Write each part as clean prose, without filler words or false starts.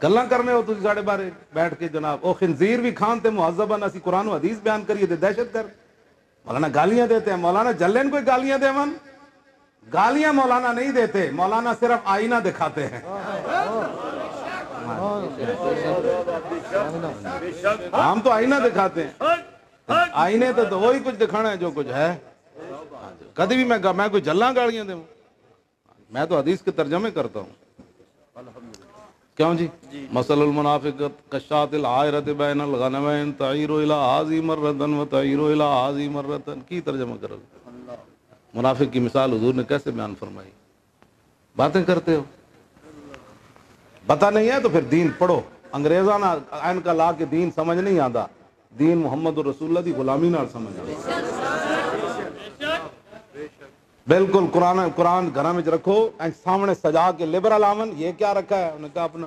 گلاں کرنے ہو تسی ساڑے بارے بیٹھ کے جناب او خنزیر بھی کھان تے مہذبن اسی قرآن و حدیث بیان کریے تے دہشت گرد مولانا گالیاں دیتے ہیں. مولانا جلین کوئی گالیاں دے من گالیاں مولانا نہیں دیتے, مولانا صرف آئینہ دکھاتے ہیں. ہم تو آئینہ دکھاتے ہیں, آئینے تو وہی کچھ دکھانا ہے جو کچھ ہے. کبھی بھی میں کوئی جلاں گالیاں دوں, میں تو حدیث کے ترجمے کرتا ہوں. کیوں جی؟ مثل المنافقۃ کشاۃ العائرۃ بین الغنمین تعیر الی ہذہ مرۃ و تعیر الی ہذہ مرۃ. کی ترجمہ کرو, منافق کی مثال حضور نے کیسے بیان فرمائی؟ باتیں کرتے ہو, پتہ نہیں ہے تو پھر دین پڑھو. انگریزانہ عین کا لا کے دین سمجھ نہیں آتا, دین محمد رسول اللہ دی غلامی نال سمجھ آتا. بالکل قرآن گھر میں رکھو, سامنے سجا کے لبرل آمن یہ کیا رکھا ہے؟ انہوں نے کہا اپنا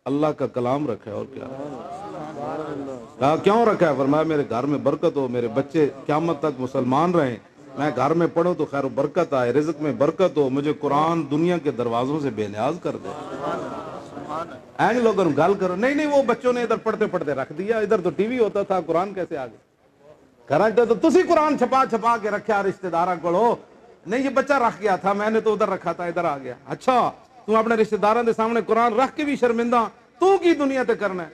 اللہ کا کلام رکھا ہے. اور کیا کہا کیوں رکھا ہے؟ فرمایا میرے گھر میں برکت ہو, میرے بچے قیامت تک مسلمان رہیں, میں گھر میں پڑھوں تو خیر و برکت آئے, رزق میں برکت ہو, مجھے قرآن دنیا کے دروازوں سے بے نیاز کر دے. این لوگوں گل کرو, نہیں وہ بچوں نے ادھر پڑھتے پڑھتے رکھ دیا, ادھر تو ٹی وی ہوتا تھا, قرآن کیسے آ گیا؟ گھر تو تسی قرآن چھپا کے رکھا رشتہ داراں کولو, نہیں یہ بچہ رکھ گیا تھا, میں نے تو ادھر رکھا تھا, ادھر آ گیا. اچھا تم اپنے رشتہ داراں دے سامنے قرآن رکھ کے بھی شرمندہ, تو کی دنیا تے کرنا ہے,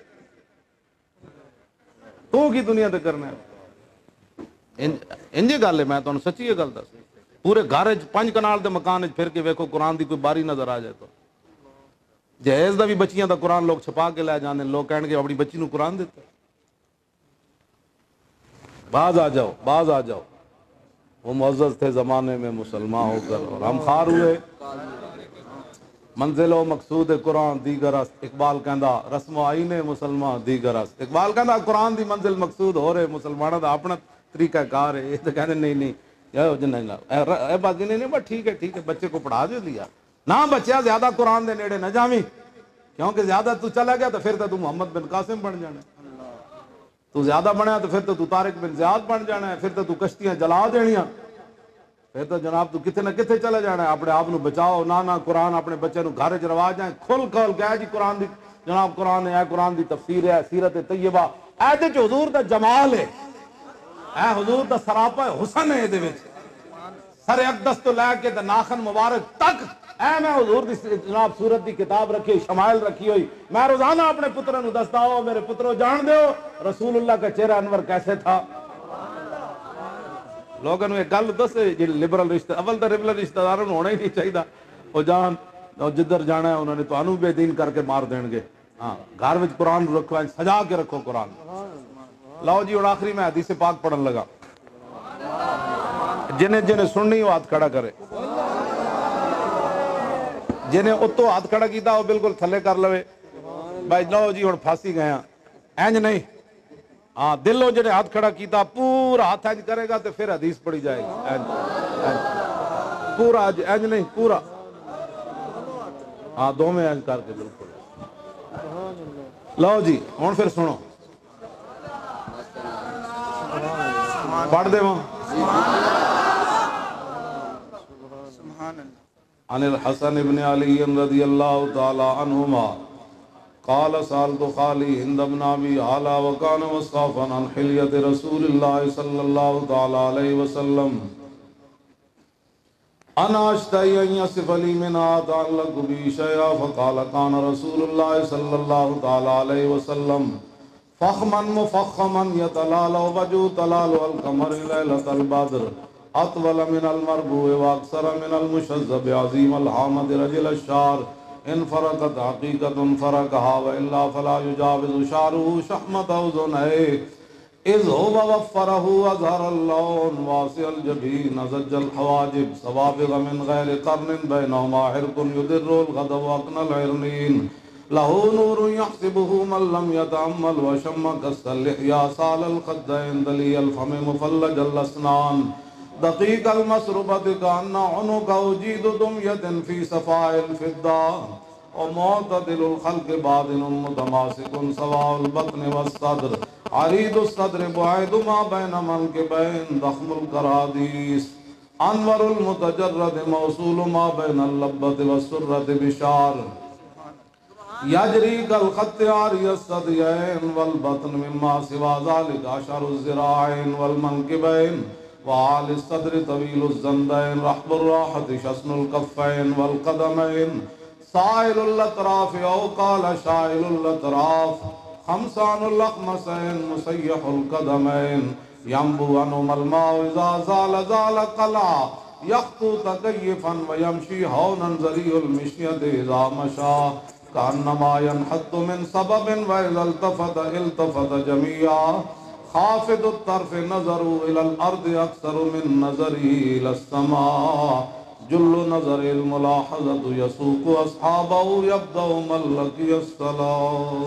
تو کی دنیا تے کرنا ہے؟ انجی گل ہے, میں تمہیں سچی یہ گل دس. پورے گھر 5 کنال دے مکان پھر کے ویکھو قرآن دی کوئی باری نظر آ جائے تو جہیز دا بھی بچیاں دا قرآن لوگ چھپا کے لے جانے, لوگ کہیں گے اپنی بچی نو قرآن دیتا. باز آ جاؤ, وہ معزز تھے زمانے میں مسلمان ہو کر اور ہم خار ہوئے. منزل و مقصود قرآن دیگر است, اقبال کہندا رسم و آئین مسلمان دیگر است. اقبال کہندا قرآن دی منزل مقصود ہو رہے, مسلمانوں دا اپنا طریقہ کار ہے. یہ تو کہتے نہیں اے بات نہیں بس ٹھیک ہے بچے کو پڑھا دے دیا نہ, بچیا زیادہ قرآن دے نیڑے نہ جاویں, کیونکہ زیادہ تو چلا گیا تو پھر تو محمد بن قاسم بن جانا, تو زیادہ بنیا تو پھر تو طارق بن زیاد بن جانا ہے, پھر تو کشتیاں جلا دینیاں, پھر تو جناب تو کتنے نہ کتنے چلے جانا ہے. اپنے آپ بچاؤ نہ قرآن اپنے بچے نو گھر چ روا جائیں کھل کہہ جی قرآن دی جناب قرآن ہے, قرآن دی تفسیر ہے, سیرت طیبہ اے حضور دا جمال ہے, اے حضور دا سراپا حسن ہے, دے وچ سر اقدس تو لے کے ناخن مبارک تک اے میں حضور دی جناب سورت دی کتاب رکھی ہوئی, شمائل رکھی ہوئی. میں روزانہ اپنے پتروں نو دستا ہوں, میرے پتروں جان دیو رسول اللہ کا چہرہ انور کیسے تھا. لوگوں نے ایک گل دسے جی لبرل رشتہ, اول تو لبرل رشتہ داروں ہونا ہی نہیں چاہیے, وہ جان جدھر جانا ہے انہوں نے تو بے دین کر کے مار دیں گے. ہاں گھر میں قرآن رکھو, سجا کے رکھو قرآن. لاؤ جی, اور آخری میں حدیث پاک پڑھن لگا, جنہیں سننی وہ ہاتھ کھڑا کرے, جنہیں اتو ہاتھ کھڑا کیتا وہ بالکل تھلے کر لوے. بھائی لو جی ہوں پھانسی گئے ہیں, اینج نہیں, ہاں دلوں جنہیں ہاتھ کھڑا کیتا پورا ہاتھ اینج کرے گا تو پھر حدیث پڑھی جائے گی, پورا اینج نہیں پورا, ہاں دو میں اینج کر کے بالکل. لو جی ہوں پھر سنو, پڑھ دے وہاں. عن الحسن ابن علی رضی اللہ تعالی عنہما قال سألت خالي هند بن ابي علا وكان مصطفى عن حلية رسول الله صلى الله تعالى عليه وسلم انا اشتهي ان يصف لي منها تعلق بي شيئا فقال كان رسول الله صلى الله تعالى عليه وسلم فخما مفخما يتلالى وجهه تلالى القمر ليلة البدر اطول من المربوع واكثر من المشذب عظيم الحامد رجل الشعر ان فرقت حقیقت فرقها والا فلا يجاوز شعره شحمة اذنيه اذ هو وفره اظهر اللون واسع الجبين زج الحواجب سوابغ من غير قرن بينهما حرق يدر الغضب واقنى العرنين له نور يحسبه من لم يتأمل وشم كالسلحيا سال الخدين دلي الفم مفلج الاسنان دقيق المسربة كأن عنق أجيد دمية في صفاء الفضة ومعتدل الخلق بادن متماسك سواء البطن والصدر عريض الصدر بعيد ما بين منكبين ضخم الكراديس انور المتجرد موصول ما بين اللبة والسرة بشار يجري كالخط عاري الثديين والبطن مما سوى ذلك أشعر الذراعين والمنكبين وعالي الصدر طويل الزندين رحب الراحة شسن الكفين والقدمين سائل الأطراف أو قال شائل الأطراف خمسان الأخمسين مسيح القدمين ينبو عنهما الماء إذا زال زال قلع يخطو تكيفا ويمشي هونا زري المشية إذا مشى كأنما ينحط من سبب وإذا التفت التفت جميعا خافض الطرف نظروا إلى الأرض أكثر من نظره إلى السماء جل نظر الملاحظة يسوق أصحابه يبدأ من لقي الصلاة